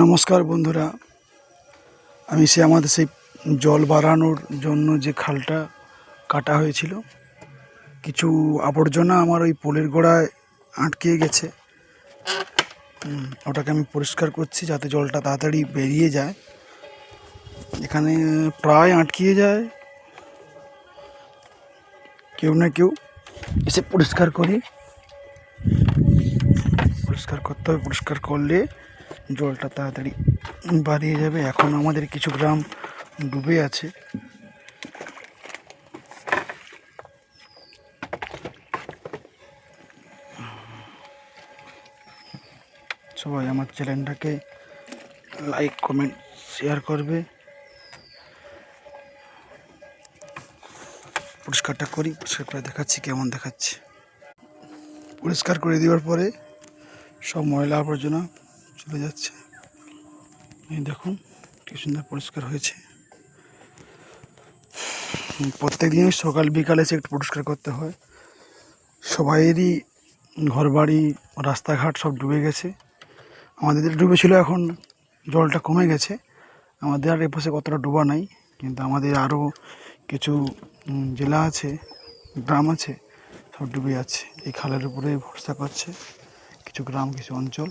নমস্কার বন্ধুরা, আমি আমাদের সেই জল বাড়ানোর জন্য যে খালটা কাটা হয়েছিল, কিছু আবর্জনা আমার ওই পোলের গোড়ায় আটকে গেছে। ওটাকে আমি পরিষ্কার করছি যাতে জলটা তাড়াতাড়ি বেরিয়ে যায়। এখানে প্রায় আটকিয়ে যায়, কেউ না কেউ এসে পরিষ্কার করতে হবে। পরিষ্কার করলে জলটা তাড়াতাড়ি বাড়িয়ে যাবে। এখন আমাদের কিছু গ্রাম ডুবে আছে। সবাই আমার চ্যানেলটাকে লাইক, কমেন্ট, শেয়ার করবে। পরিষ্কারটা করি, পরিষ্কার করে দেখাচ্ছি কেমন দেখাচ্ছে। পরিষ্কার করে দেওয়ার পরে সব ময়লা আবর্জনা চলে যাচ্ছে। এই দেখুন কি সুন্দর পরিষ্কার হয়েছে। প্রত্যেক দিনই সকাল বিকালে এসে একটু পরিষ্কার করতে হয়। সবাইয়েরই ঘরবাড়ি, রাস্তাঘাট সব ডুবে গেছে। আমাদের ডুবেছিল, এখন জলটা কমে গেছে। আমাদের আর এপাশে কতটা ডোবা নাই, কিন্তু আমাদের আরও কিছু জেলা আছে, গ্রাম আছে, সব ডুবে যাচ্ছে। এই খালের উপরে ভরসা করছে কিছু গ্রাম, কিছু অঞ্চল।